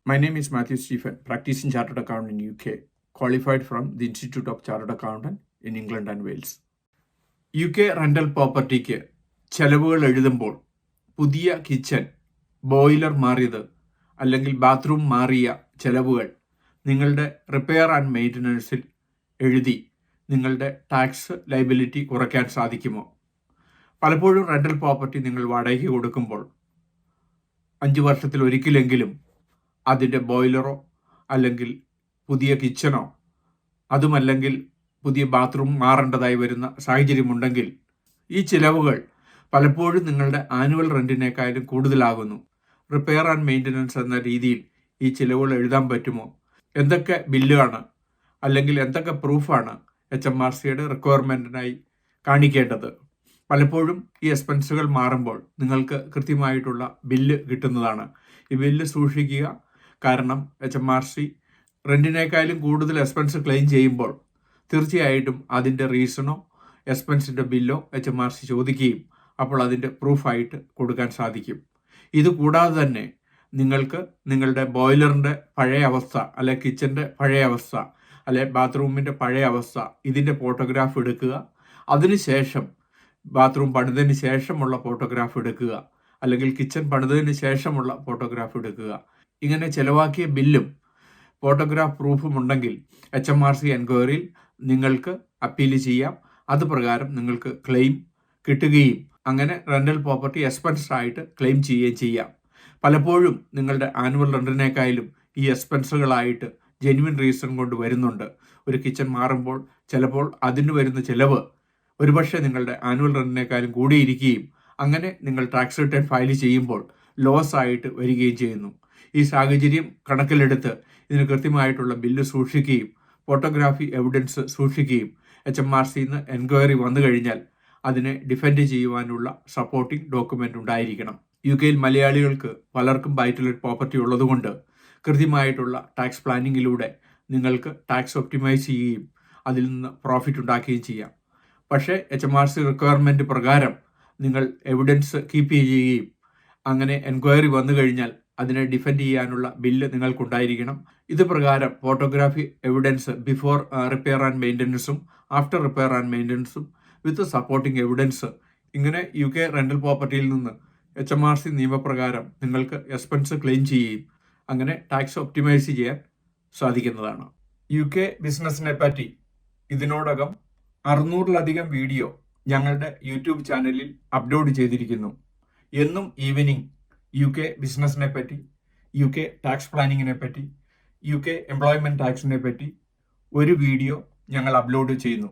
My name is Matthew Stephen, practicing chartered accountant in UK, qualified from the Institute of Chartered Accountant in England and Wales. UK rental പ്രോപ്പർട്ടിക്ക് ചെലവുകൾ എഴുതുമ്പോൾ പുതിയ kitchen, boiler മാറിയത് അല്ലെങ്കിൽ bathroom മാറിയ ചെലവുകൾ നിങ്ങളുടെ റിപ്പയർ ആൻഡ് മെയിൻ്റനൻസിൽ എഴുതി നിങ്ങളുടെ ടാക്സ് ലയബിലിറ്റി കുറയ്ക്കാൻ സാധിക്കുമോ? പലപ്പോഴും റെൻ്റൽ പ്രോപ്പർട്ടി നിങ്ങൾ വാടകയ്ക്ക് കൊടുക്കുമ്പോൾ 5 വർഷത്തിൽ ഒരിക്കലെങ്കിലും അതിൻ്റെ ബോയിലറോ അല്ലെങ്കിൽ പുതിയ കിച്ചണോ അതുമല്ലെങ്കിൽ പുതിയ ബാത്റൂം മാറേണ്ടതായി വരുന്ന സാഹചര്യമുണ്ടെങ്കിൽ ഈ ചിലവുകൾ പലപ്പോഴും നിങ്ങളുടെ ആനുവൽ റെൻറ്റിനേക്കാളും കൂടുതലാകുന്നു. റിപ്പയർ ആൻഡ് മെയിൻ്റനൻസ് എന്ന രീതിയിൽ ഈ ചിലവുകൾ എഴുതാൻ പറ്റുമോ? എന്തൊക്കെ ബില്ലാണ് അല്ലെങ്കിൽ എന്തൊക്കെ പ്രൂഫാണ് HMRCയുടെ റിക്വയർമെൻറ്റിനായി കാണിക്കേണ്ടത്? പലപ്പോഴും ഈ എക്സ്പെൻസുകൾ മാറുമ്പോൾ നിങ്ങൾക്ക് കൃത്യമായിട്ടുള്ള ബില്ല് കിട്ടുന്നതാണ്. ഈ ബില്ല് സൂക്ഷിക്കുക. കാരണം HMRC റെൻറ്റിനേക്കാളും കൂടുതൽ എക്സ്പെൻസ് ക്ലെയിം ചെയ്യുമ്പോൾ തീർച്ചയായിട്ടും അതിൻ്റെ റീസണോ എക്സ്പെൻസിൻ്റെ ബില്ലോ HMRC ചോദിക്കുകയും അപ്പോൾ അതിൻ്റെ പ്രൂഫായിട്ട് കൊടുക്കാൻ സാധിക്കും. ഇത് കൂടാതെ തന്നെ നിങ്ങൾക്ക് നിങ്ങളുടെ ബോയിലറിൻ്റെ പഴയ അവസ്ഥ അല്ലെ കിച്ചൻ്റെ പഴയ അവസ്ഥ അല്ലെ ബാത്റൂമിൻ്റെ പഴയ അവസ്ഥ ഇതിൻ്റെ ഫോട്ടോഗ്രാഫ് എടുക്കുക. അതിനുശേഷം ബാത്റൂം പണിതതിന് ശേഷമുള്ള ഫോട്ടോഗ്രാഫ് എടുക്കുക, അല്ലെങ്കിൽ കിച്ചൺ പണിതതിന് ശേഷമുള്ള ഫോട്ടോഗ്രാഫ് എടുക്കുക. ഇങ്ങനെ ചിലവാക്കിയ ബില്ലും ഫോട്ടോഗ്രാഫ് പ്രൂഫും ഉണ്ടെങ്കിൽ HMRC എൻക്വയറിയിൽ നിങ്ങൾക്ക് അപ്പീൽ ചെയ്യാം. അതുപ്രകാരം നിങ്ങൾക്ക് ക്ലെയിം കിട്ടുകയും അങ്ങനെ റെൻ്റൽ പ്രോപ്പർട്ടി എക്സ്പെൻസ് ആയിട്ട് ക്ലെയിം ചെയ്യുകയും ചെയ്യാം. പലപ്പോഴും നിങ്ങളുടെ ആനുവൽ റെൻറ്റിനേക്കാളും ഈ എക്സ്പെൻസുകളായിട്ട് ജെന്യുവൻ റീസൺ കൊണ്ട് വരുന്നുണ്ട്. ഒരു കിച്ചൺ മാറുമ്പോൾ ചിലപ്പോൾ അതിന് വരുന്ന ചിലവ് ഒരുപക്ഷെ നിങ്ങളുടെ ആനുവൽ റെൻറ്റിനേക്കാളും കൂടിയിരിക്കുകയും അങ്ങനെ നിങ്ങൾ ടാക്സ് റിട്ടേൺ ഫയൽ ചെയ്യുമ്പോൾ ലോസ് ആയിട്ട് വരികയും ചെയ്യുന്നു. ഈ സാഹചര്യം കണക്കിലെടുത്ത് ഇതിന് കൃത്യമായിട്ടുള്ള ബില്ല് സൂക്ഷിക്കുകയും ഫോട്ടോഗ്രാഫി എവിഡൻസ് സൂക്ഷിക്കുകയും HMRCയിൽ നിന്ന് എൻക്വയറി വന്നു കഴിഞ്ഞാൽ അതിനെ ഡിഫെൻഡ് ചെയ്യുവാനുള്ള സപ്പോർട്ടിംഗ് ഡോക്യുമെൻ്റ് ഉണ്ടായിരിക്കണം. UK മലയാളികൾക്ക് പലർക്കും ബൈ-ടു-ലെറ്റ് പ്രോപ്പർട്ടി ഉള്ളതുകൊണ്ട് കൃത്യമായിട്ടുള്ള ടാക്സ് പ്ലാനിങ്ങിലൂടെ നിങ്ങൾക്ക് ടാക്സ് ഒപ്റ്റിമൈസ് ചെയ്യുകയും അതിൽ നിന്ന് പ്രോഫിറ്റ് ഉണ്ടാക്കുകയും ചെയ്യാം. പക്ഷേ HMRC റിക്വയർമെൻറ്റ് പ്രകാരം നിങ്ങൾ എവിഡൻസ് കീപ്പ് ചെയ്യുകയും അങ്ങനെ എൻക്വയറി വന്നു കഴിഞ്ഞാൽ അതിനെ ഡിഫെൻഡ് ചെയ്യാനുള്ള ബില്ല് നിങ്ങൾക്കുണ്ടായിരിക്കണം. ഇത് പ്രകാരം photography evidence before repair and മെയിൻ്റനൻസും ആഫ്റ്റർ റിപ്പയർ ആൻഡ് മെയിൻ്റനൻസും വിത്ത് സപ്പോർട്ടിംഗ് എവിഡൻസ് ഇങ്ങനെ UK റെൻ്റൽ പ്രോപ്പർട്ടിയിൽ നിന്ന് HMRC നിയമപ്രകാരം നിങ്ങൾക്ക് എക്സ്പെൻസ് ക്ലെയിം ചെയ്യുകയും അങ്ങനെ ടാക്സ് ഒപ്റ്റിമൈസ് ചെയ്യാൻ സാധിക്കുന്നതാണ്. UK ബിസിനസ്സിനെ പറ്റി ഇതിനോടകം 600-ലധികം വീഡിയോ ഞങ്ങളുടെ യൂട്യൂബ് ചാനലിൽ അപ്ലോഡ് ചെയ്തിരിക്കുന്നു. എന്നും ഈവനിങ് UK ബിസിനസ്സിനെ പറ്റി, UK ടാക്സ് പ്ലാനിങ്ങിനെ പറ്റി, UK എംപ്ലോയ്മെൻറ്റ് ടാക്സിനെ പറ്റി ഒരു വീഡിയോ ഞങ്ങൾ അപ്ലോഡ് ചെയ്യുന്നു.